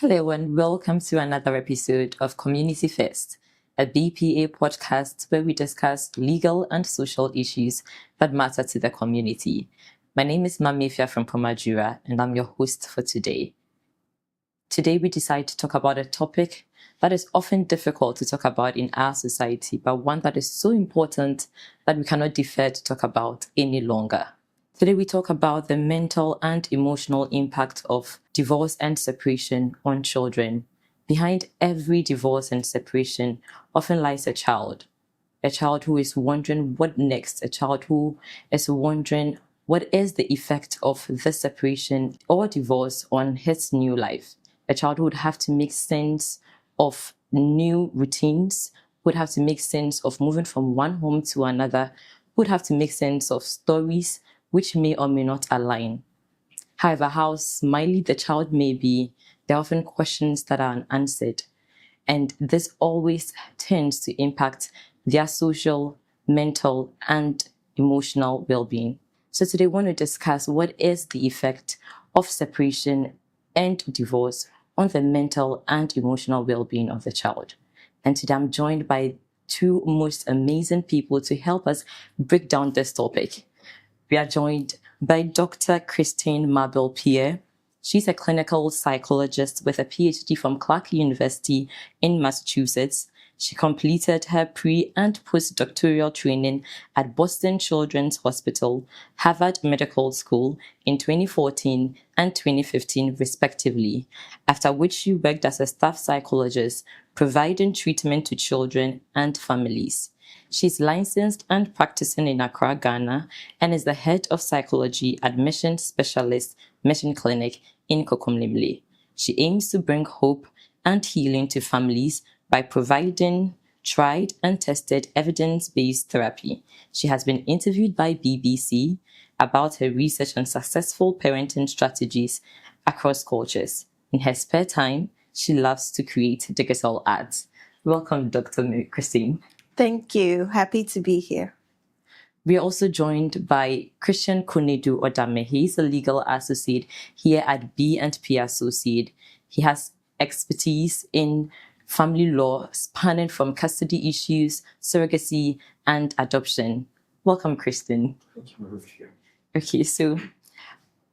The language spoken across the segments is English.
Hello and welcome to another episode of Community First, a BPA podcast where we discuss legal and social issues that matter to the community. My name is Maame Afia Frimponmaa Dwira and I'm your host for today. Today we decide to talk about a topic that is often difficult to talk about in our society, but one that is so important that we cannot defer to talk about any longer. Today we talk about the mental and emotional impact of divorce and separation on children. Behind every divorce and separation often lies a child who is wondering what next, a child who is wondering what is the effect of the separation or divorce on his new life. A child who would have to make sense of new routines, would have to make sense of moving from one home to another, would have to make sense of stories which may or may not align. However, how smiley the child may be, there are often questions that are unanswered. And this always tends to impact their social, mental, and emotional well-being. So today I want to discuss what is the effect of separation and divorce on the mental and emotional well-being of the child. And today I'm joined by two most amazing people to help us break down this topic. We are joined by Dr. Kristine Marbell-Pierre. She's a clinical psychologist with a PhD from Clark University in Massachusetts. She completed her pre- and postdoctoral training at Boston Children's Hospital, Harvard Medical School in 2014 and 2015, respectively, after which she worked as a staff psychologist, providing treatment to children and families. She's licensed and practicing in Accra, Ghana, and is the head of psychology at Mission Specialist Mission Clinic in Kokomlemle. She aims to bring hope and healing to families by providing tried and tested evidence-based therapy. She has been interviewed by BBC about her research on successful parenting strategies across cultures. In her spare time, she loves to create digital ads. Welcome, Dr. Kristine. Thank you. Happy to be here. We are also joined by Christian Konadu Odame. He is a legal associate here at B&P Associates. He has expertise in family law spanning from custody issues, surrogacy, and adoption. Welcome, Kristen. Thank you, Maame Afia. Okay, so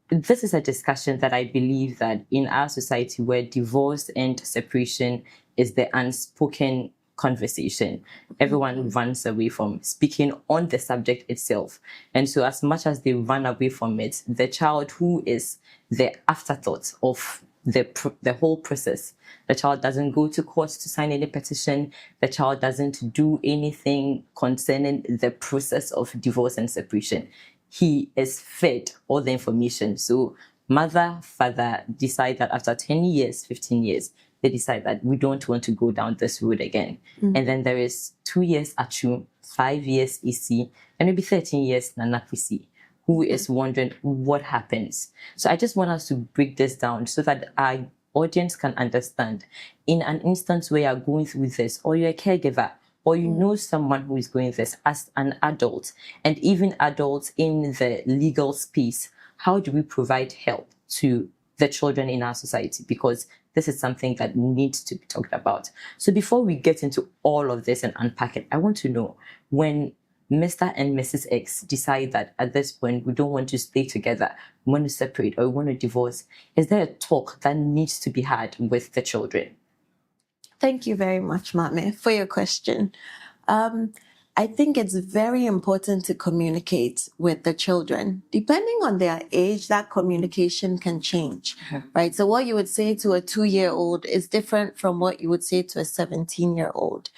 this is a discussion that I believe that in our society where divorce and separation is the unspoken conversation, everyone runs away from speaking on the subject itself. And so as much as they run away from it, the child who is the afterthought of the whole process, the child doesn't go to court to sign any petition, the child doesn't do anything concerning the process of divorce and separation. He is fed all the information. So mother, father decide that after 10 years, 15 years, they decide that we don't want to go down this road again. Mm-hmm. And then there is 2 years Achu, 5 years EC, and maybe 13 years Nanapisi, who is wondering what happens. So I just want us to break this down so that our audience can understand. In an instance where you're going through this, or you're a caregiver, or you know someone who is going through this as an adult, and even adults in the legal space, how do we provide help to the children in our society? Because this is something that needs to be talked about. So before we get into all of this and unpack it, I want to know, when Mr. and Mrs. X decide that at this point we don't want to stay together, we want to separate or we want to divorce, is there a talk that needs to be had with the children? Thank you very much, Maame, for your question. I think it's very important to communicate with the children. Depending on their age, that communication can change, right? So what you would say to a 2-year-old is different from what you would say to a 17-year-old.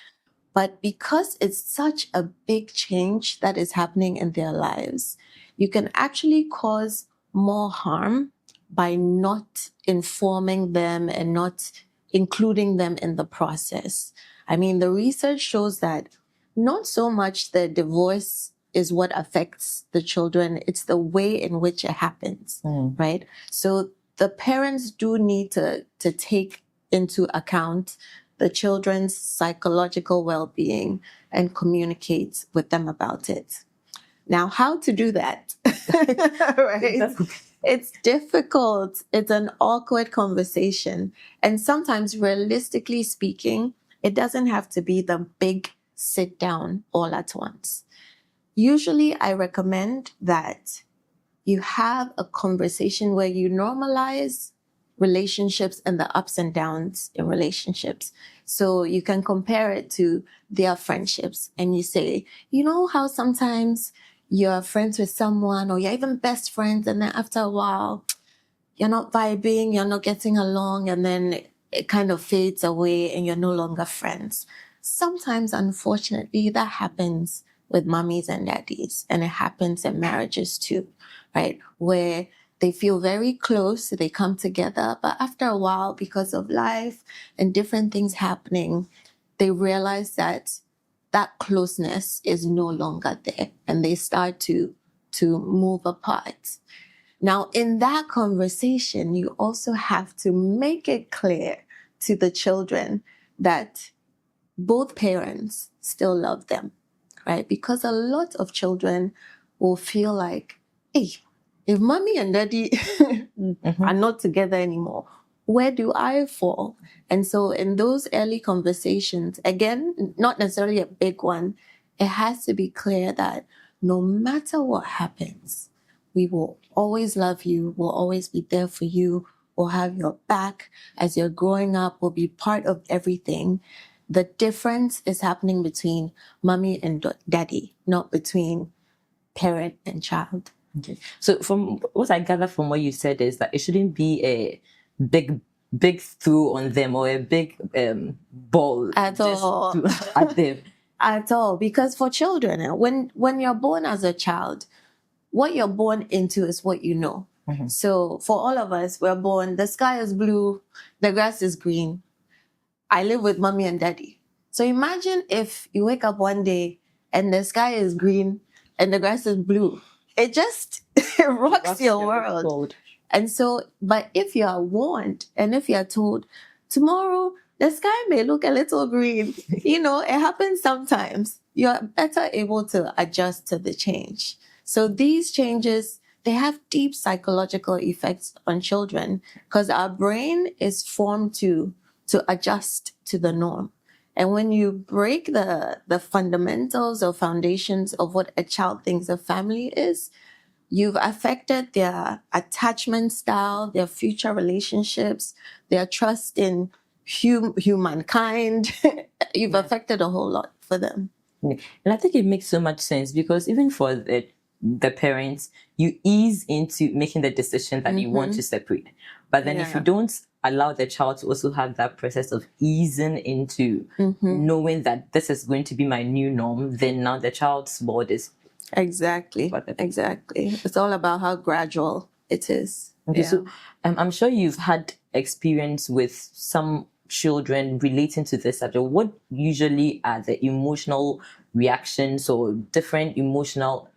But because it's such a big change that is happening in their lives, you can actually cause more harm by not informing them and not including them in the process. I mean, the research shows that not so much the divorce is what affects the children, it's the way in which it happens, right? So the parents do need to take into account the children's psychological well-being and communicate with them about it. Now, how to do that? Right? It's difficult. It's an awkward conversation. And sometimes, realistically speaking, it doesn't have to be the big sit down all at once. Usually, I recommend that you have a conversation where you normalize relationships and the ups and downs in relationships. So you can compare it to their friendships and you say, you know how sometimes you're friends with someone or you're even best friends, and then after a while, you're not vibing, you're not getting along, and then it kind of fades away and you're no longer friends. Sometimes, unfortunately, that happens with mummies and daddies, and it happens in marriages too, right? Where they feel very close, they come together, but after a while, because of life and different things happening, they realize that that closeness is no longer there, and they start to move apart. Now, in that conversation, you also have to make it clear to the children that both parents still love them, right? Because a lot of children will feel like, hey, if mommy and daddy are not together anymore, where do I fall? And so in those early conversations, again, not necessarily a big one, it has to be clear that no matter what happens, we will always love you, we'll always be there for you, we'll have your back as you're growing up, we'll be part of everything. The difference is happening between mommy and daddy, not between parent and child. Okay. So from what I gather from what you said is that it shouldn't be a big throw on them or a big ball At all. at them. At all. Because for children, when you're born as a child, what you're born into is what you know. So for all of us, we're born, the sky is blue, the grass is green. I live with mommy and daddy. So imagine if you wake up one day and the sky is green and the grass is blue. It just it rocks your world. And so, but if you are warned and if you are told, tomorrow the sky may look a little green, it happens sometimes, you're better able to adjust to the change. So these changes, they have deep psychological effects on children because our brain is formed to adjust to the norm. And when you break the fundamentals or foundations of what a child thinks a family is, you've affected their attachment style, their future relationships, their trust in humankind. You've affected a whole lot for them. And I think it makes so much sense because even for the parents, you ease into making the decision that you want to separate. But then if you don't allow the child to also have that process of easing into knowing that this is going to be my new norm, then now the child's world is... Exactly. It's all about how gradual it is. Okay, so I'm sure you've had experience with some children relating to this subject. What usually are the emotional reactions or different emotional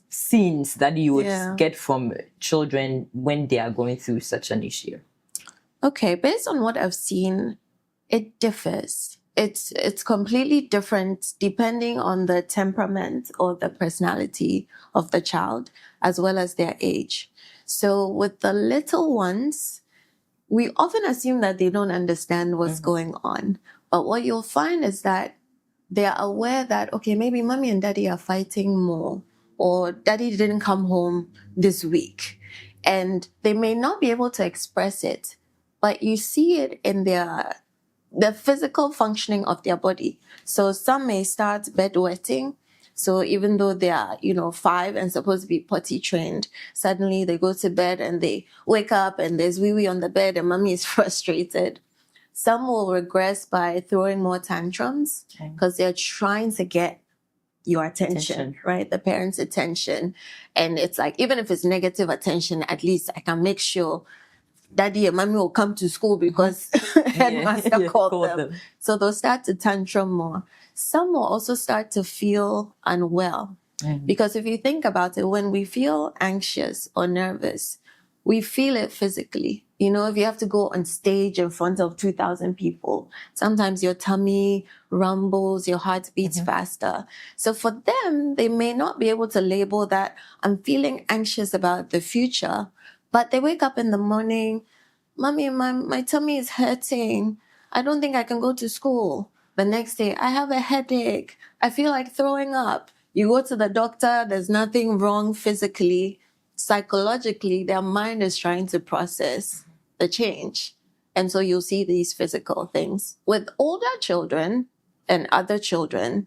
scenes that you would get from children when they are going through such an issue? Okay, based on what I've seen, it differs. It's completely different depending on the temperament or the personality of the child, as well as their age. So with the little ones, we often assume that they don't understand what's going on. But what you'll find is that they're aware that, okay, maybe mommy and daddy are fighting more, or daddy didn't come home this week. And they may not be able to express it, but you see it in the physical functioning of their body. So some may start bedwetting. So even though they are, 5 and supposed to be potty trained, suddenly they go to bed and they wake up and there's wee-wee on the bed and mommy is frustrated. Some will regress by throwing more tantrums because they're trying to get your attention, right? The parents' attention. And it's like, even if it's negative attention, at least I can make sure daddy and mommy will come to school because headmaster called them. So they'll start to tantrum more. Some will also start to feel unwell. Because if you think about it, when we feel anxious or nervous, we feel it physically. You know, if you have to go on stage in front of 2,000 people, sometimes your tummy rumbles, your heart beats faster. So for them, they may not be able to label that I'm feeling anxious about the future, but they wake up in the morning, Mommy, my tummy is hurting. I don't think I can go to school. The next day, I have a headache. I feel like throwing up. You go to the doctor, there's nothing wrong physically. Psychologically, their mind is trying to process the change. And so you'll see these physical things. With older children and other children,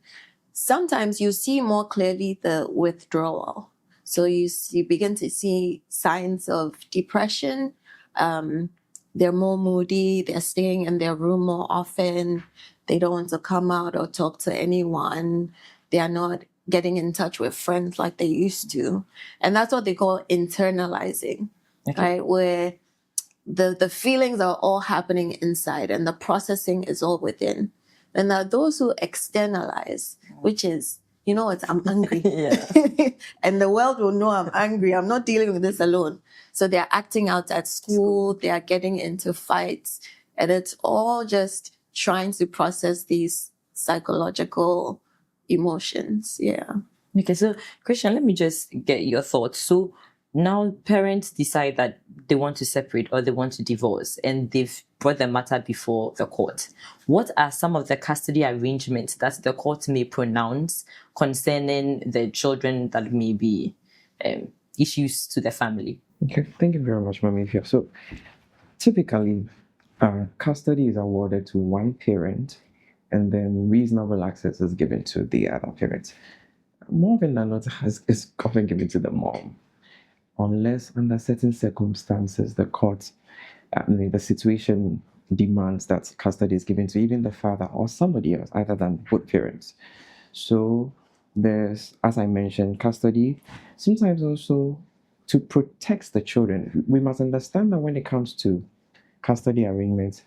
sometimes you see more clearly the withdrawal. So you begin to see signs of depression. They're more moody. They're staying in their room more often. They don't want to come out or talk to anyone. They are not getting in touch with friends like they used to. And that's what they call internalizing, right? Where the feelings are all happening inside and the processing is all within. And there are those who externalize, which is, you know what, I'm angry. And the world will know I'm angry. I'm not dealing with this alone. So they're acting out at school. They are getting into fights. And it's all just trying to process these psychological emotions. Yeah. Okay, so Christian, let me just get your thoughts. So now parents decide that they want to separate or they want to divorce, and they've brought the matter before the court. What are some of the custody arrangements that the court may pronounce concerning the children that may be issues to the family? Okay, thank you very much, Maame Afia. So typically, custody is awarded to one parent, and then reasonable access is given to the other parent. More often than not, is often given to the mom, unless under certain circumstances the court, the situation demands that custody is given to even the father or somebody else other than both parents. So there's, as I mentioned, custody. Sometimes also to protect the children. We must understand that when it comes to custody arrangements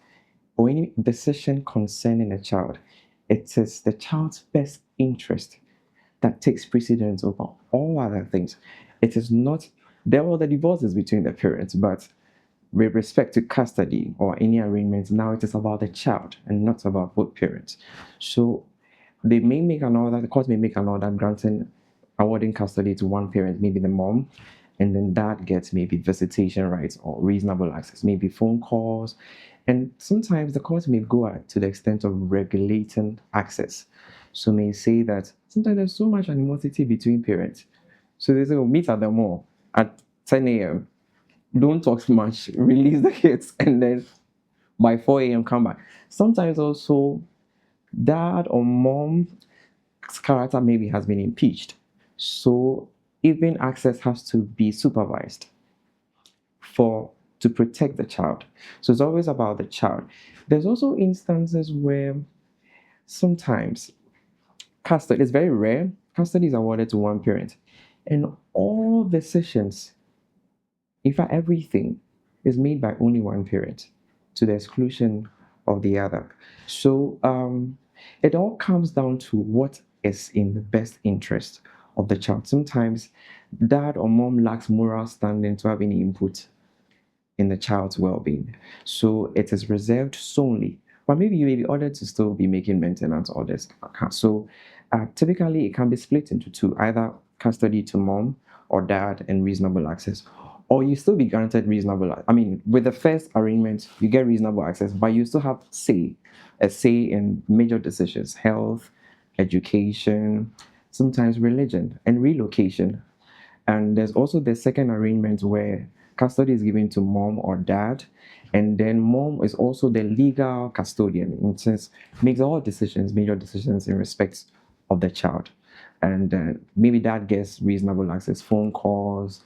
or any decision concerning a child, it is the child's best interest that takes precedence over all other things. It is not, there were the divorces between the parents, but with respect to custody or any arrangements, now it is about the child and not about both parents. So they may make an order, the court may make an order granting, awarding custody to one parent, maybe the mom, and then that gets maybe visitation rights or reasonable access, maybe phone calls. And sometimes the court may go to the extent of regulating access. So may say that sometimes there's so much animosity between parents. So they say, oh, meet at the mall at 10 a.m. Don't talk much, release the kids, and then by 4 a.m. come back. Sometimes also dad or mom's character maybe has been impeached. So even access has to be supervised to protect the child. So it's always about the child. There's also instances where sometimes custody is very rare. Custody is awarded to one parent, and all decisions, in fact, everything is made by only one parent to the exclusion of the other. So it all comes down to what is in the best interest of the child. Sometimes dad or mom lacks moral standing to have any input in the child's well-being. So it is reserved solely, but maybe you may be ordered to still be making maintenance orders. So typically it can be split into two, either custody to mom or dad and reasonable access, or you still be granted reasonable. I mean, with the first arrangement, you get reasonable access, but you still have a say in major decisions, health, education, sometimes religion, and relocation. And there's also the second arrangement where custody is given to mom or dad, and then mom is also the legal custodian, in a sense, makes all decisions, major decisions in respect of the child. And maybe dad gets reasonable access, phone calls,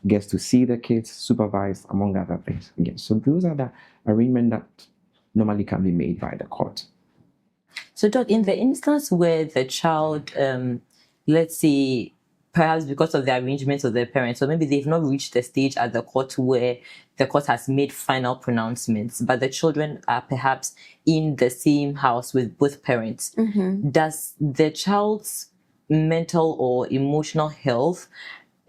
gets to see the kids, supervised, among other things. Again, so those are the arrangements that normally can be made by the court. So, Doc, in the instance where the child, let's say, perhaps because of the arrangements of their parents, or maybe they've not reached the stage at the court where the court has made final pronouncements, but the children are perhaps in the same house with both parents, does the child's mental or emotional health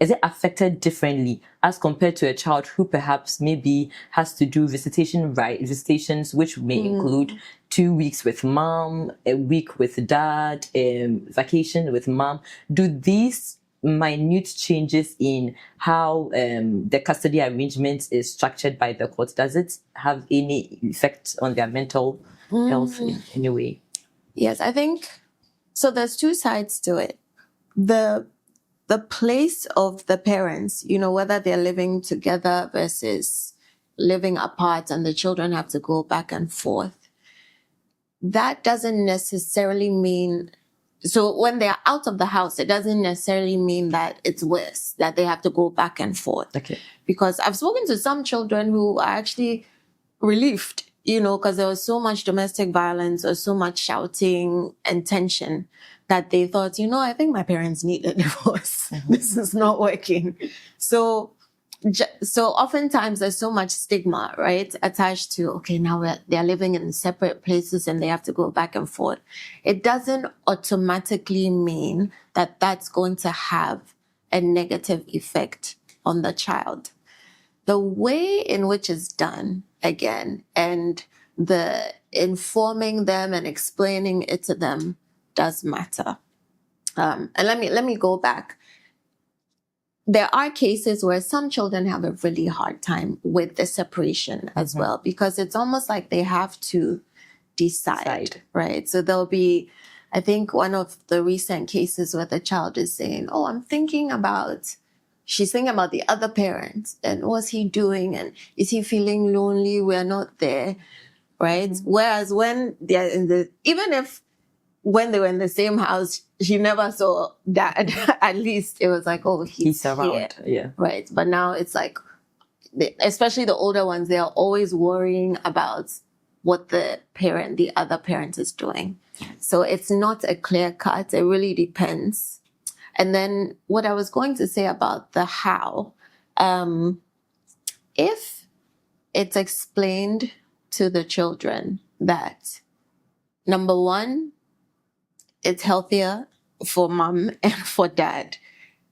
is it affected differently as compared to a child who perhaps maybe has to do visitations, which may include 2 weeks with mom, a week with dad, vacation with mom? Do these minute changes in how the custody arrangement is structured by the court, does it have any effect on their mental health in any way? Yes, I think so. There's two sides to it. The place of the parents, whether they're living together versus living apart and the children have to go back and forth. That doesn't necessarily mean, so when they're out of the house, it doesn't necessarily mean that it's worse, that they have to go back and forth. Okay. Because I've spoken to some children who are actually relieved, because there was so much domestic violence or so much shouting and tension that they thought, I think my parents need a divorce. This is not working. So oftentimes there's so much stigma, right, attached to, okay, now they're living in separate places and they have to go back and forth. It doesn't automatically mean that that's going to have a negative effect on the child. The way in which it's done, again, and the informing them and explaining it to them does matter. And let me go back. There are cases where some children have a really hard time with the separation as well, because it's almost like they have to decide, right? So there'll be, I think one of the recent cases where the child is saying, she's thinking about the other parent and what's he doing and is he feeling lonely? We're not there, right? Whereas when they're when they were in the same house, she never saw dad. At least it was like, oh, he's around. Yeah. Right. But now it's like, especially the older ones, they are always worrying about what the other parent is doing. So it's not a clear cut. It really depends. And then what I was going to say about the how, if it's explained to the children that, number one, it's healthier for mom and for dad.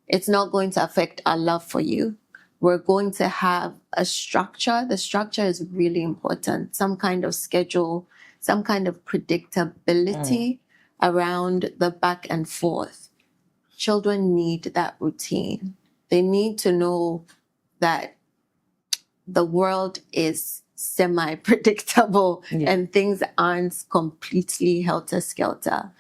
It's not going to affect our love for you. We're going to have a structure. The structure is really important. Some kind of schedule, some kind of predictability around the back and forth. Children need that routine. They need to know that the world is semi-predictable and things aren't completely helter-skelter.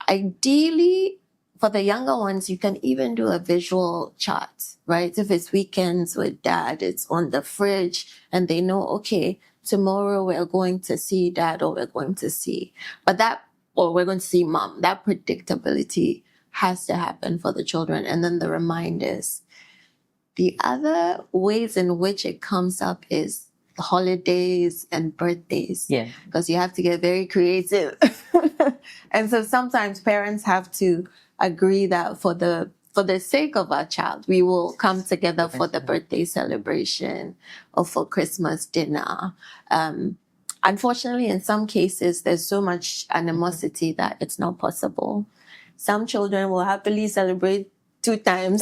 Ideally, for the younger ones, you can even do a visual chart, right? If it's weekends with dad, it's on the fridge and they know, okay, tomorrow we're going to see dad or we're going to see mom. That predictability has to happen for the children. And then the reminders. The other ways in which it comes up is holidays and birthdays. Yeah. Because you have to get very creative. And so sometimes parents have to agree that for the sake of our child, we will come together for the birthday celebration or for Christmas dinner. Unfortunately, in some cases, there's so much animosity that it's not possible. Some children will happily celebrate 2 times.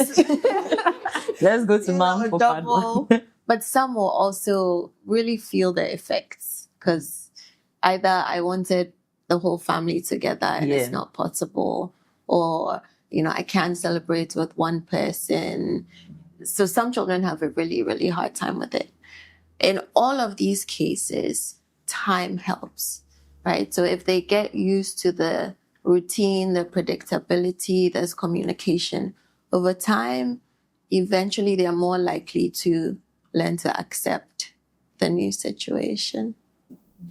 Let's go to mom for double. fun. But some will also really feel the effects because either I wanted the whole family together and it's not possible, or, I can't celebrate with one person. So some children have a really, really hard time with it. In all of these cases, time helps, right? So if they get used to the routine, the predictability, there's communication, over time, eventually they are more likely to learn to accept the new situation.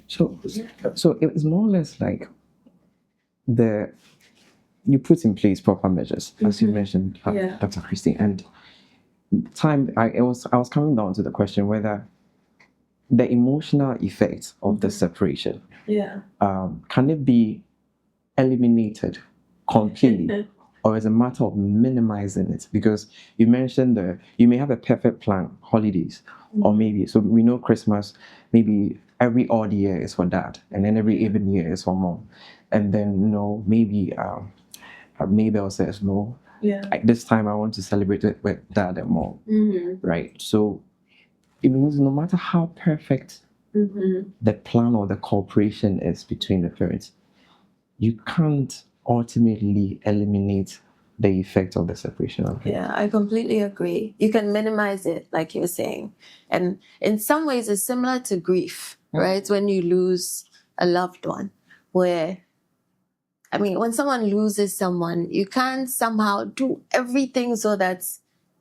So it was more or less like you put in place proper measures, as you mentioned, Dr. Christine, and time. I was coming down to the question whether the emotional effect of the separation, can it be eliminated completely, or is it a matter of minimizing it? Because you mentioned you may have a perfect plan, holidays, or maybe, so we know Christmas, maybe every odd year is for dad, and then every even year is for mom. And then, maybe Mabel says no. Yeah. Like, this time I want to celebrate it with dad and mom. Right? So it means no matter how perfect the plan or the cooperation is between the parents, you can't ultimately eliminate the effect of the separation of parents. Yeah, I completely agree. You can minimize it, like you're saying. And in some ways, it's similar to grief, right? When you lose a loved one, where, I mean, when someone loses someone, you can't somehow do everything so that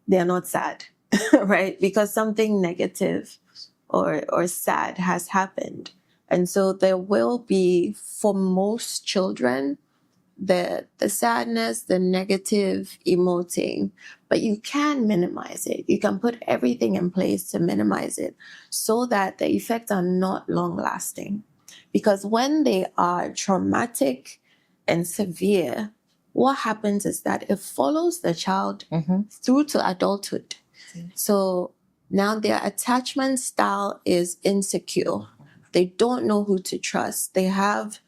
they're not sad, right? Because something negative or sad has happened. And so there will be, for most children, the sadness, the negative emoting, but you can minimize it. You can put everything in place to minimize it so that the effects are not long lasting. Because when they are traumatic and severe, what happens is that it follows the child through to adulthood. So now their attachment style is insecure. They don't know who to trust. They have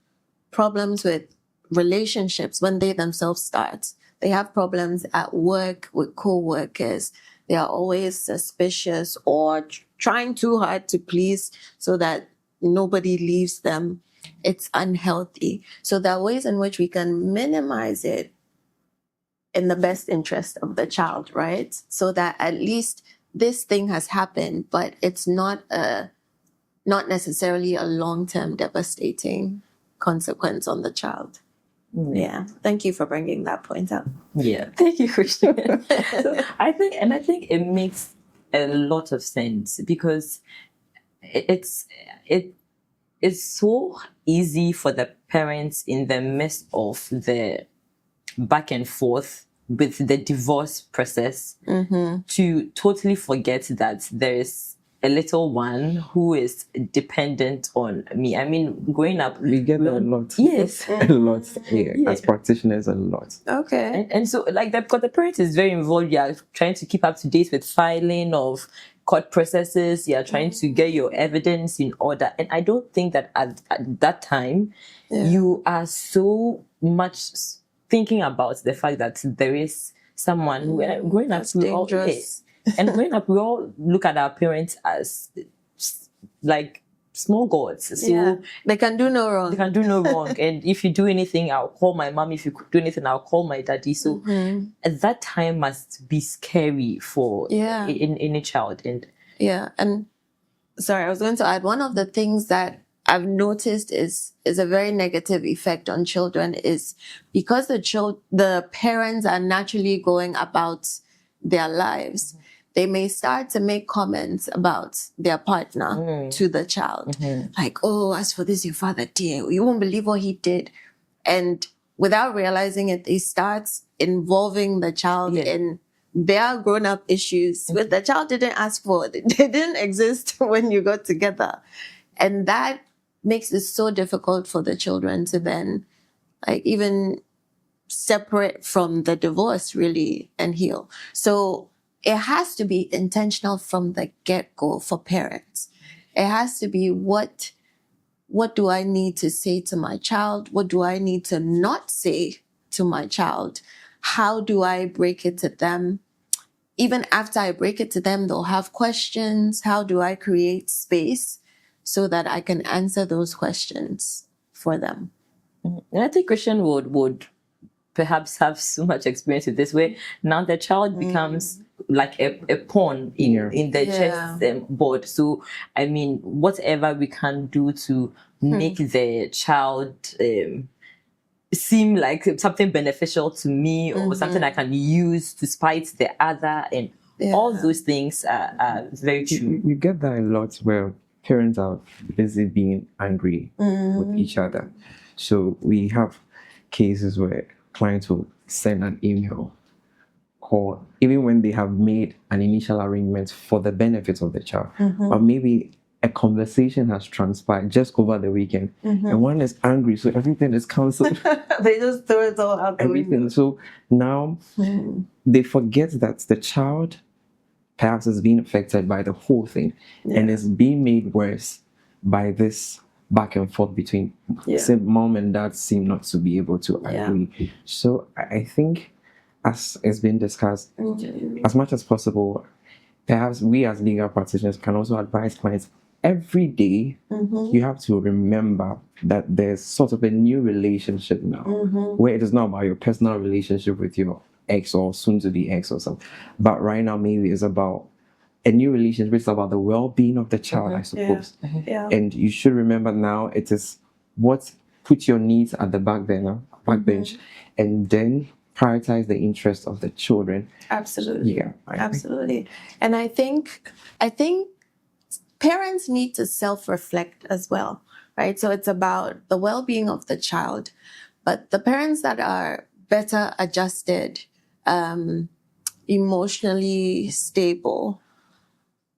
problems with relationships when they themselves start. They have problems at work with co-workers. They are always suspicious or trying too hard to please so that nobody leaves them. It's unhealthy. So there are ways in which we can minimize it in the best interest of the child, right? So that at least this thing has happened, but it's not necessarily a long-term devastating consequence on the child. Yeah. Thank you for bringing that point up. Yeah. Thank you, Christian. So I think it makes a lot of sense because it's so easy for the parents in the midst of the back and forth with the divorce process to totally forget that there is a little one who is dependent on me. I mean, growing up, we get a lot. Yes, a lot. Yeah. As practitioners, a lot. Okay. And so, like, because the parent is very involved, you are trying to keep up to date with filing of court processes. You are trying to get your evidence in order, and I don't think that at that time you are so much thinking about the fact that there is someone who, growing up, That's dangerous. And growing up, we all look at our parents as like small gods. So they can do no wrong. They can do no wrong. And if you do anything, I'll call my mom. If you do anything, I'll call my daddy. So at that time must be scary for any child. And and sorry, I was going to add, one of the things that I've noticed is a very negative effect on children is because the parents are naturally going about their lives. They may start to make comments about their partner to the child. Like, oh, as for this, your father, dear, you won't believe what he did. And without realizing it, they start involving the child in their grown-up issues, which the child didn't ask for. They didn't exist when you got together. And that makes it so difficult for the children to then, like, even separate from the divorce, really, and heal. So it has to be intentional from the get-go for parents. It has to be what do I need to say to my child? What do I need to not say to my child? How do I break it to them? Even after I break it to them, they'll have questions. How do I create space so that I can answer those questions for them? And I think Christian would perhaps have so much experience with this, where now the child becomes like a pawn in the chess board. So, I mean, whatever we can do to make the child seem like something beneficial to me or something I can use to spite the other, and all those things are very true. You get that a lot where parents are busy being angry with each other. So we have cases where clients will send an email, call, even when they have made an initial arrangement for the benefit of the child, or maybe a conversation has transpired just over the weekend, and one is angry, so everything is cancelled. They just throw it all out the window. So now they forget that the child perhaps is being affected by the whole thing and is being made worse by this back and forth between mom and dad seem not to be able to agree. So I think, as it's been discussed, as much as possible, perhaps we as legal practitioners can also advise clients every day. You have to remember that there's sort of a new relationship now, where it is not about your personal relationship with your ex or soon to be ex or something, but right now maybe it's about a new relationship. It's about the well-being of the child, I suppose. And you should remember now, it is what put your needs at the back bench, and then prioritize the interest of the children. Absolutely. Absolutely. And I think parents need to self-reflect as well, right? So it's about the well-being of the child, but the parents that are better adjusted, emotionally stable,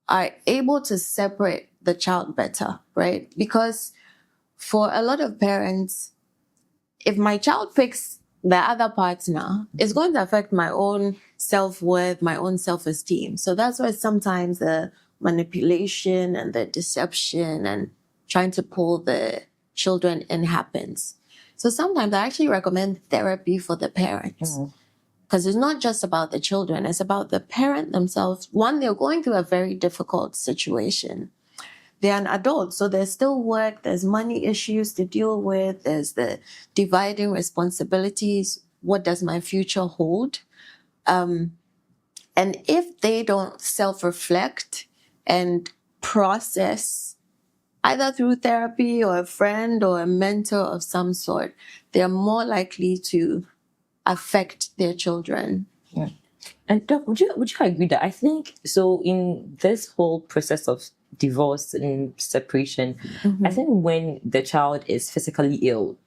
are able to separate the child better, right? Because for a lot of parents, if my child picks the other partner, it's going to affect my own self-worth, my own self-esteem. So that's why sometimes the manipulation and the deception and trying to pull the children in happens. So sometimes I actually recommend therapy for the parents. Because it's not just about the children, it's about the parent themselves. One, they're going through a very difficult situation. They're an adult, so there's still work, there's money issues to deal with, there's the dividing responsibilities. What does my future hold? And if they don't self-reflect and process, either through therapy or a friend or a mentor of some sort, they're more likely to affect their children. And Doc, would you agree that I think so in this whole process of divorce and separation, I think when the child is physically ill,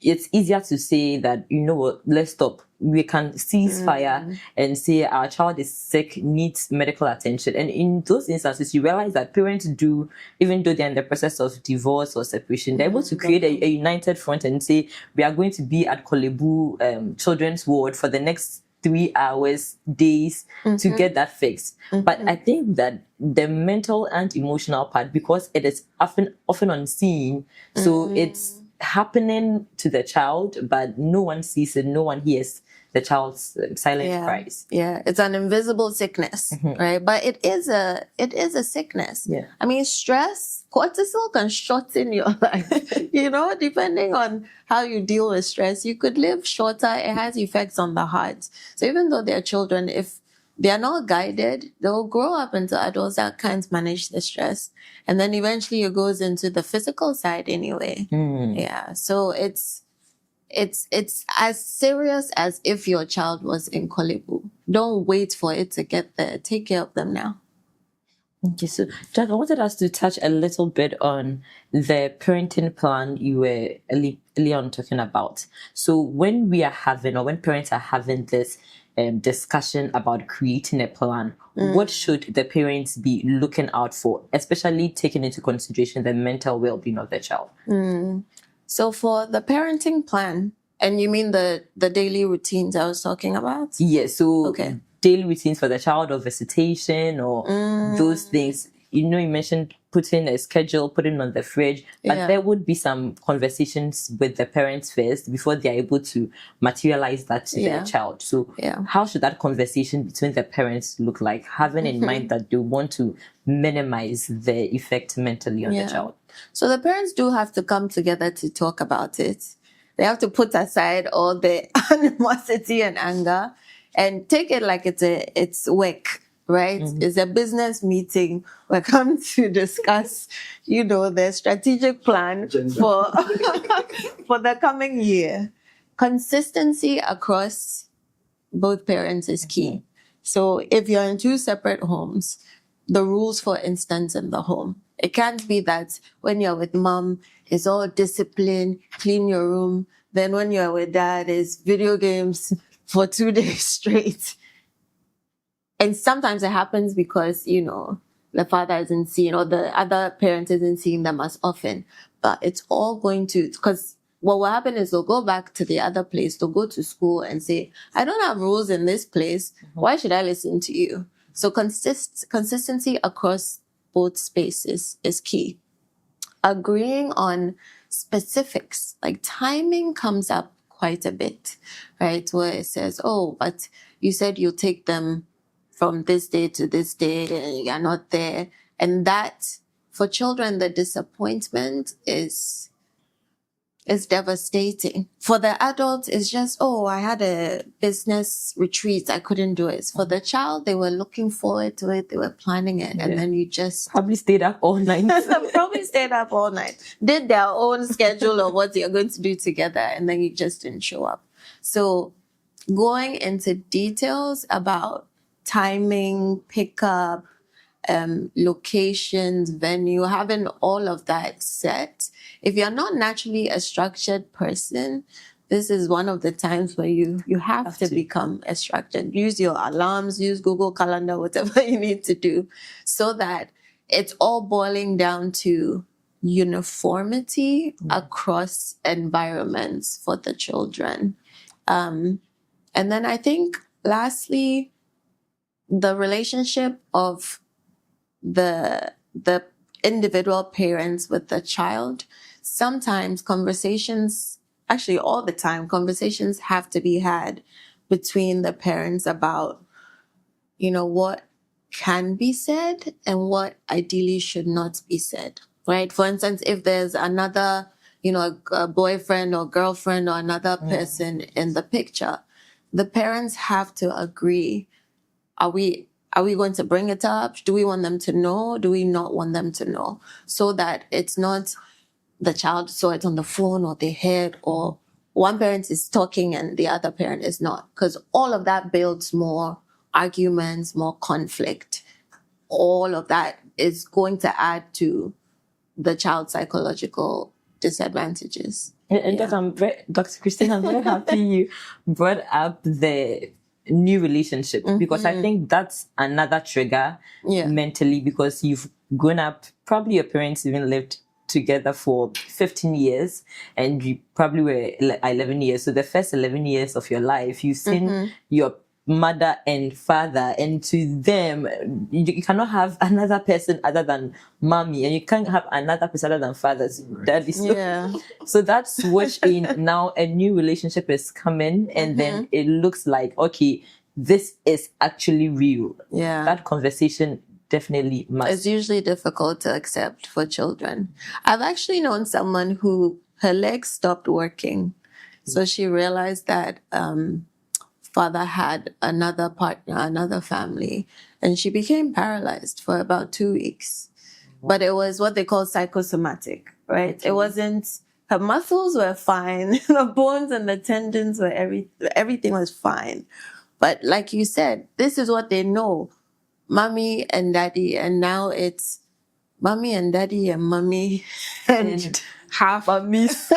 it's easier to say that, you know what, let's stop. We can cease fire and say our child is sick, needs medical attention. And in those instances, you realize that parents do, even though they're in the process of divorce or separation, they're able to create a united front and say, we are going to be at Kolebu Children's Ward for the next 3 hours, days to get that fixed. But I think that the mental and emotional part, because it is often unseen, so it's happening to the child, but no one sees it, no one hears the child's silent cries. It's an invisible sickness, right? But it is a sickness. I mean, stress, cortisol can shorten your life. You know, depending on how you deal with stress, you could live shorter. It has effects on the heart. So even though they're children, if they are not guided, they'll grow up into adults that can't manage the stress. And then eventually it goes into the physical side anyway. So it's as serious as if your child was in Kolebu. Don't wait for it to get there. Take care of them now. Okay, so Jack, I wanted us to touch a little bit on the parenting plan you were early on talking about. So when parents are having this discussion about creating a plan, what should the parents be looking out for, especially taking into consideration the mental well-being of the child? So for the parenting plan, and you mean the daily routines I was talking about? Yes, so daily routines for the child, or visitation, or those things. You know, you mentioned putting a schedule, putting on the fridge, but there would be some conversations with the parents first before they're able to materialize that to their child. So how should that conversation between the parents look like, having in mind that they want to minimize the effect mentally on the child? So the parents do have to come together to talk about it. They have to put aside all the animosity and anger and take it like it's work, right? It's a business meeting. We're come to discuss, the strategic plan for for the coming year. Consistency across both parents is key. So if you're in two separate homes, the rules, for instance, in the home, it can't be that when you're with mom, it's all discipline, clean your room. Then when you're with dad, it's video games for 2 days straight. And sometimes it happens because, the father isn't seeing, or the other parent isn't seeing them as often. But it's all going to, because what will happen is they'll go back to the other place, they'll go to school and say, I don't have rules in this place. Why should I listen to you? So consistency across both spaces is key. agreeing on specifics, like timing comes up quite a bit, right? Where it says, oh, but you said you'll take them from this day to this day and you're not there. And that, for children, the disappointment is devastating. For the adults, it's just, oh, I had a business retreat, I couldn't do it. For the child, they were looking forward to it, they were planning it, and then you just probably stayed up all night. Did their own schedule of what you're going to do together, and then you just didn't show up. So going into details about timing, pickup, locations, venue, having all of that set. If you're not naturally a structured person, this is one of the times where you have to become a structured. Use your alarms, use Google Calendar, whatever you need to do, so that it's all boiling down to uniformity across environments for the children. And then I think, lastly, the relationship of the individual parents with the child. Sometimes conversations, actually all the time, conversations have to be had between the parents about, what can be said and what ideally should not be said, right? For instance, if there's another, a boyfriend or girlfriend or another person in the picture, the parents have to agree. Are we going to bring it up? Do we want them to know? Do we not want them to know? So that it's not the child saw it on the phone or they heard, or one parent is talking and the other parent is not. Because all of that builds more arguments, more conflict. All of that is going to add to the child's psychological disadvantages. And Dr. Christine, I'm very happy you brought up the new relationship, because I think that's another trigger mentally, because you've grown up, probably your parents even lived together for 15 years and you probably were 11 years. So the first 11 years of your life, you've seen your mother and father, and to them, you cannot have another person other than mommy, and you can't have another person other than father's daddy. So that's switching. Now a new relationship is coming, and then it looks like, okay, this is actually real. That conversation definitely must. It's usually difficult to accept for children. I've actually known someone who her legs stopped working, so she realized that father had another partner, another family, and she became paralyzed for about 2 weeks. But it was what they call psychosomatic, right? It wasn't, her muscles were fine, the bones and the tendons were everything was fine. But like you said, this is what they know, mommy and daddy, and now it's mommy and daddy and mommy and half mummies.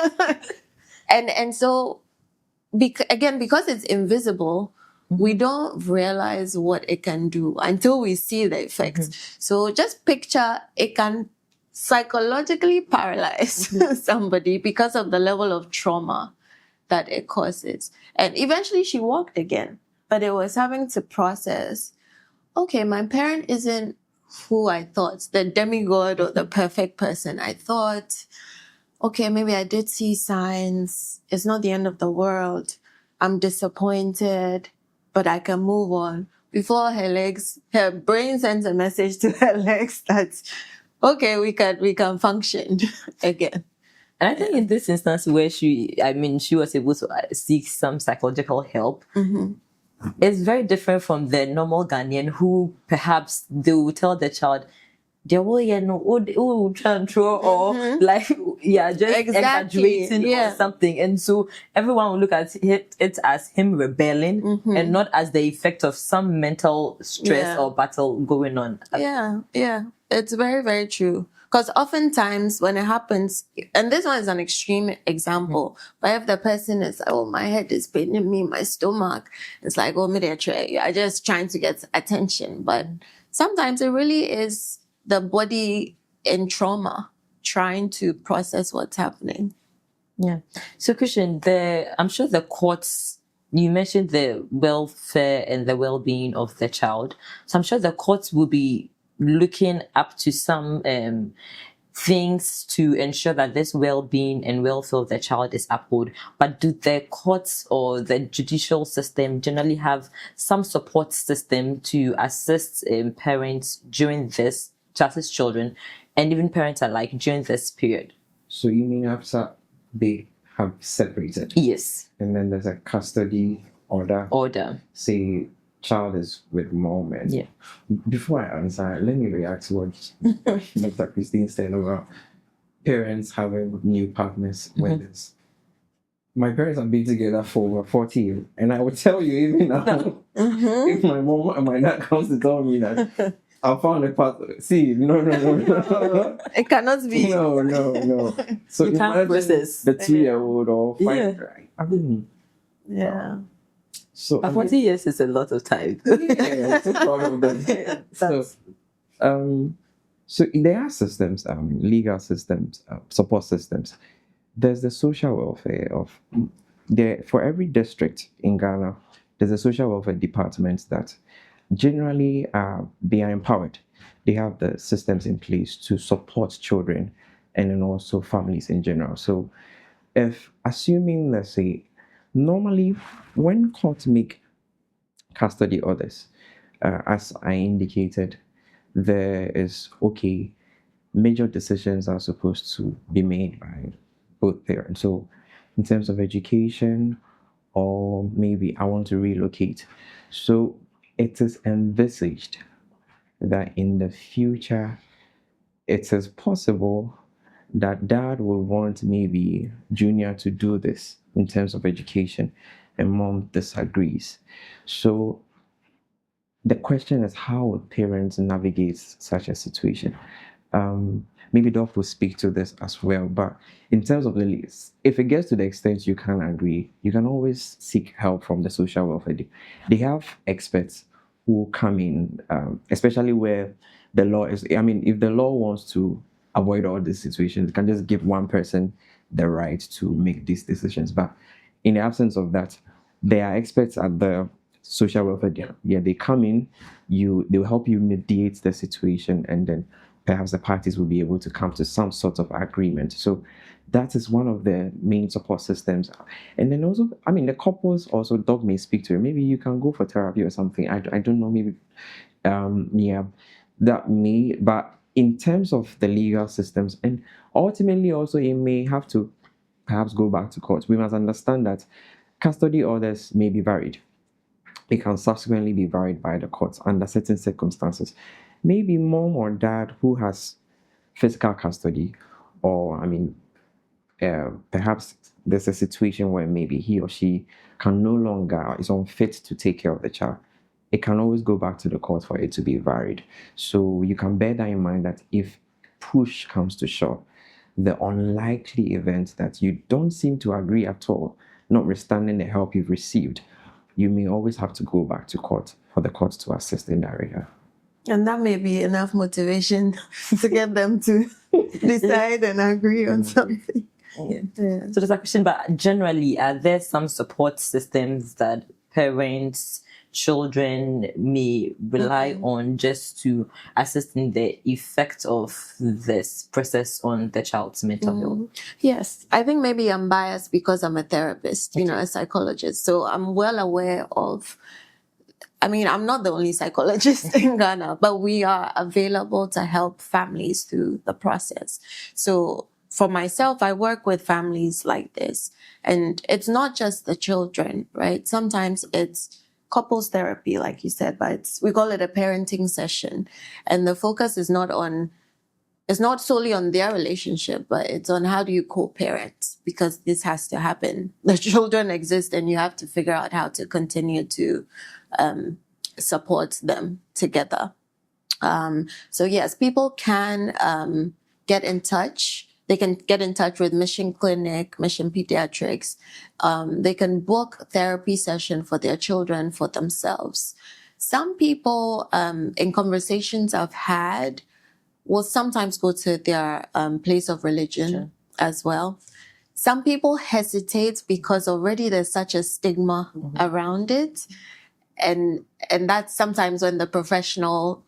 and so, because it's invisible, we don't realize what it can do until we see the effects. So just picture, it can psychologically paralyze somebody because of the level of trauma that it causes. And eventually she walked again, but it was having to process, okay, my parent isn't who I thought, the demigod or the perfect person I thought. Okay, maybe I did see signs. It's not the end of the world. I'm disappointed, but I can move on. Before her brain sends a message to her legs that, okay, we can function again. And I think in this instance where she was able to seek some psychological help, it's very different from the normal Ghanaian who perhaps they will tell the child, or like, just exaggerating or something. And so everyone will look at it as him rebelling and not as the effect of some mental stress or battle going on. Yeah. It's very, very true. Because oftentimes when it happens, and this one is an extreme example, but if the person is, oh, my head is paining me, my stomach, it's like, oh, you're just trying to get attention. But sometimes it really is the body in trauma trying to process what's happening. Yeah. So, Christian, I'm sure the courts, you mentioned the welfare and the well-being of the child. So I'm sure the courts will be looking up to some things to ensure that this well-being and welfare of the child is upheld. But do the courts or the judicial system generally have some support system to assist parents during this, to assist children and even parents alike during this period? So you mean after they have separated? Yes. And then there's a custody order. Say child is with mom. And yeah. Before I answer, let me react to what Dr. Christine said about parents having new partners when this. My parents have been together for over 40 years, and I would tell you even now, if my mom and my dad comes to tell me that I found a partner. See, no. It cannot be. No. So you can't process the 2-year-old or 5. Yeah. I mean, yeah. So 40 years is a lot of time. Yeah, it's part of them. So there are systems, legal systems, support systems. There's the social welfare of for every district in Ghana. There's a social welfare department that generally they are empowered. They have the systems in place to support children and then also families in general. So if assuming, let's say, normally when courts make custody orders, as I indicated, there is major decisions are supposed to be made by both parents. So in terms of education, or maybe I want to relocate. So it is envisaged that in the future, it is possible that dad will want maybe junior to do this in terms of education, and mom disagrees. So the question is, how would parents navigate such a situation? Maybe Dolph will speak to this as well, but in terms of the list, if it gets to the extent you can't agree, you can always seek help from the social welfare. They have experts who come in, especially where the law is, if the law wants to avoid all these situations, it can just give one person the right to make these decisions. But in the absence of that, there are experts at the social welfare. Yeah, they come in, they will help you mediate the situation, and then perhaps the parties will be able to come to some sort of agreement. So that is one of the main support systems. And then also, the couples also, Doug may speak to it. Maybe you can go for therapy or something. I don't know, maybe, that may, but in terms of the legal systems, and ultimately also it may have to perhaps go back to court. We must understand that custody orders may be varied. It can subsequently be varied by the courts under certain circumstances. Maybe mom or dad who has physical custody, or perhaps there's a situation where maybe he or she can no longer, is unfit to take care of the child. It can always go back to the court for it to be varied. So you can bear that in mind, that if push comes to shove, the unlikely event that you don't seem to agree at all, notwithstanding the help you've received, you may always have to go back to court for the court to assist in that area. And that may be enough motivation to get them to decide and agree on something. Yeah. So there's a question, but generally, are there some support systems that parents, children may rely on just to assist in the effect of this process on the child's mental health? Yes. I think maybe I'm biased because I'm a therapist, a psychologist. So I'm well aware of, I'm not the only psychologist in Ghana, but we are available to help families through the process. So for myself, I work with families like this, and it's not just the children, right? Sometimes it's couples therapy, like you said, but we call it a parenting session. And the focus is not solely on their relationship, but it's on how do you co-parent, because this has to happen. The children exist, and you have to figure out how to continue to support them together. So yes, people can get in touch. They can get in touch with Mission Clinic, Mission Pediatrics. They can book therapy session for their children, for themselves. Some people, in conversations I've had, will sometimes go to their place of religion as well. Some people hesitate because already there's such a stigma around it. And that's sometimes when the professional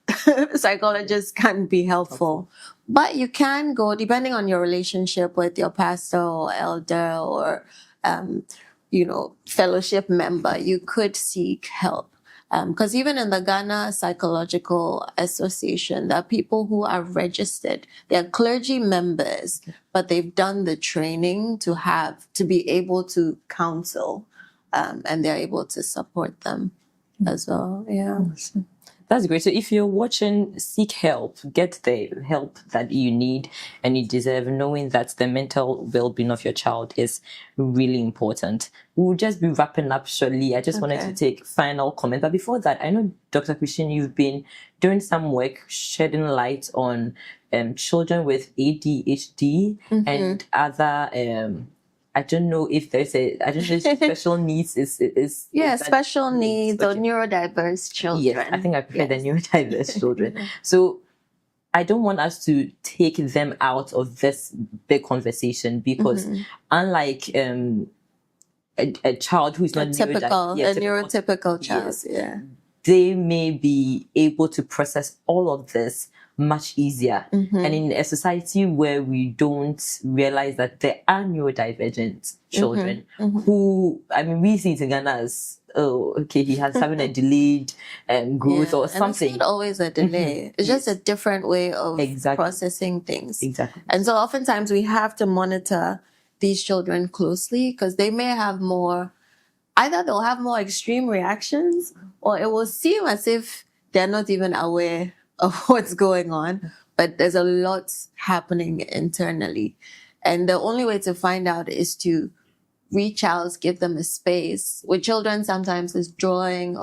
psychologist can be helpful. But you can go, depending on your relationship with your pastor or elder or, fellowship member, you could seek help. Because even in the Ghana Psychological Association, there are people who are registered. They're clergy members, but they've done the training to be able to counsel, and they're able to support them as well. Yeah. That's great. So if you're watching, seek help, get the help that you need and you deserve, knowing that the mental well-being of your child is really important. We'll just be wrapping up shortly. I just wanted to take final comment. But before that, I know, Dr. Christine, you've been doing some work shedding light on children with ADHD and other I don't know if special needs is special needs or neurodiverse children. Yes, I think I prefer the neurodiverse children. So I don't want us to take them out of this big conversation because unlike a child who's not neurotypical child, they may be able to process all of this much easier. And in a society where we don't realize that there are neurodivergent children who, I mean, we see it in Ghana as, he has having a delayed growth or something. And it's not always a delay. It's just a different way of processing things. Exactly. And so oftentimes we have to monitor these children closely because they may have either they'll have more extreme reactions or it will seem as if they're not even aware of what's going on, but there's a lot happening internally. And the only way to find out is to reach out, give them a space. With children, sometimes it's drawing,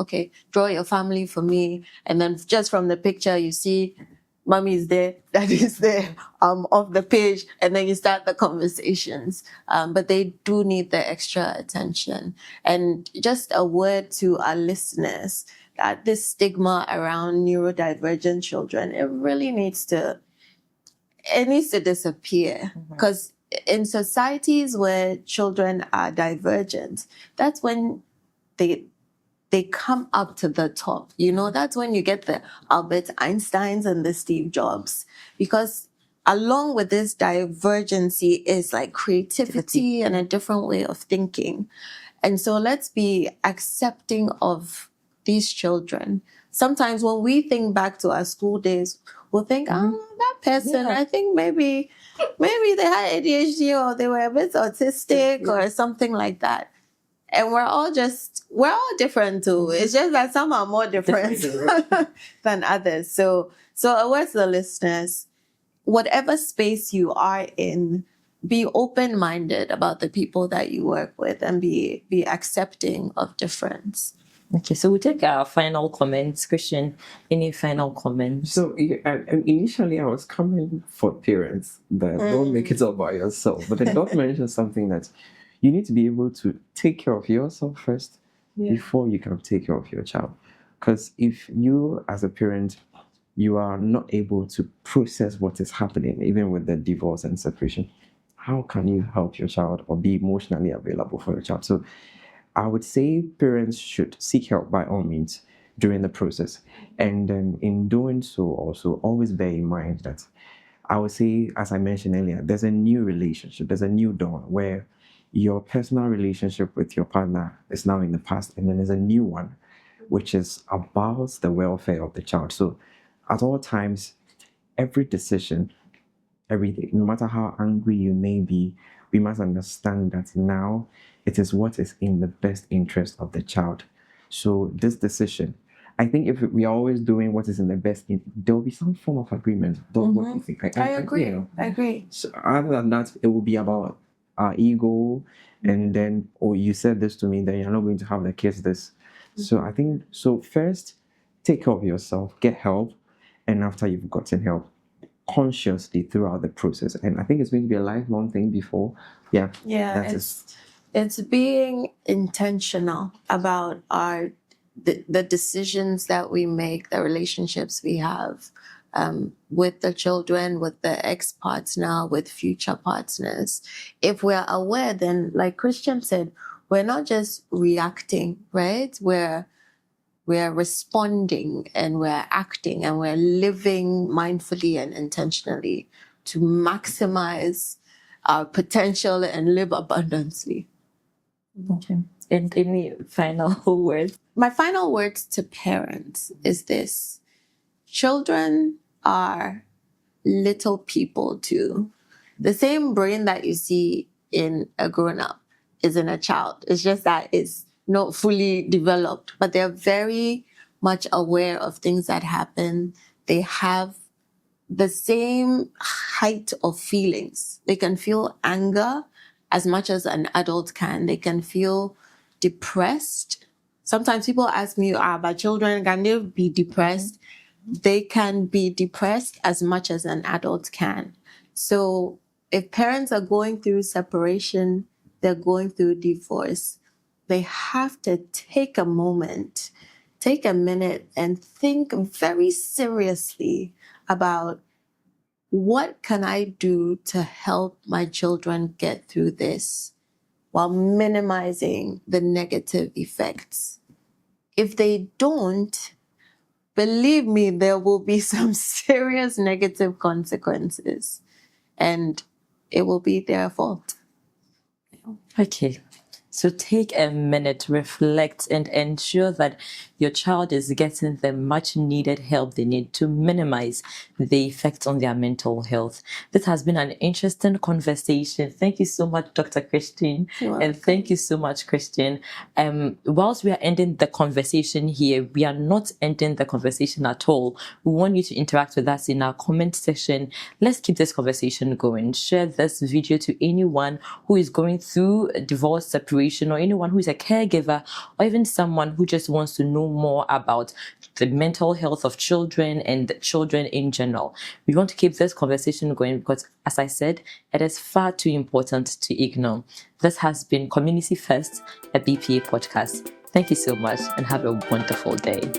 draw your family for me. And then just from the picture, you see mommy is there, daddy is there, off the page, and then you start the conversations. But they do need the extra attention. And just a word to our listeners, that this stigma around neurodivergent children, it really needs to disappear. Because in societies where children are divergent, that's when they come up to the top. That's when you get the Albert Einsteins and the Steve Jobs. Because along with this divergency is like creativity and a different way of thinking. And so let's be accepting of these children. Sometimes when we think back to our school days, we'll think, that person, I think maybe they had ADHD or they were a bit autistic or something like that. And we're all different too. It's just that some are more different than others. So a word to the listeners, whatever space you are in, be open-minded about the people that you work with and be accepting of difference. Okay, so we'll take our final comments. Christian, any final comments? So initially I was coming for parents that don't make it all by yourself. But the doc mentioned something that you need to be able to take care of yourself first before you can take care of your child. Because if you as a parent, you are not able to process what is happening, even with the divorce and separation, how can you help your child or be emotionally available for your child? So I would say parents should seek help by all means during the process. And then in doing so also, always bear in mind that I would say, as I mentioned earlier, there's a new relationship, there's a new dawn where your personal relationship with your partner is now in the past, and then there's a new one, which is about the welfare of the child. So at all times, every decision, everything, no matter how angry you may be, we must understand that now it is what is in the best interest of the child. So this decision, I think if we are always doing what is in the best, there will be some form of agreement. What do you think? I agree. I agree. So other than that, it will be about our ego, and then, you said this to me, then you're not going to have the kids this. So I think, first, take care of yourself, get help, and after you've gotten help, consciously throughout the process. And I think it's going to be a lifelong thing before. It's being intentional about the decisions that we make, the relationships we have with the children, with the ex-partner, with future partners. If we're aware, then like Christian said, we're not just reacting, right? We're we're responding and we're acting and we're living mindfully and intentionally to maximize our potential and live abundantly. Okay. And any final words? My final words to parents is this: children are little people too. The same brain that you see in a grown-up is in a child. It's just that it's not fully developed, but they're very much aware of things that happen. They have the same height of feelings. They can feel anger as much as an adult can. They can feel depressed. Sometimes people ask me, but children, can they be depressed? They can be depressed as much as an adult can. So if parents are going through separation, they're going through divorce, they have to take a moment, take a minute and think very seriously about what can I do to help my children get through this while minimizing the negative effects. If they don't, believe me, there will be some serious negative consequences, and it will be their fault. Okay. So take a minute, reflect, and ensure that your child is getting the much needed help they need to minimize the effects on their mental health. This has been an interesting conversation. Thank you so much, Dr. Christine. And thank you so much, Christian. Whilst we are ending the conversation here, we are not ending the conversation at all. We want you to interact with us in our comment section. Let's keep this conversation going. Share this video to anyone who is going through divorce, separation, or anyone who is a caregiver, or even someone who just wants to know more about the mental health of children and children in general. We want to keep this conversation going because, as I said, it is far too important to ignore. This has been Community First, a BPA podcast. Thank you so much and have a wonderful day.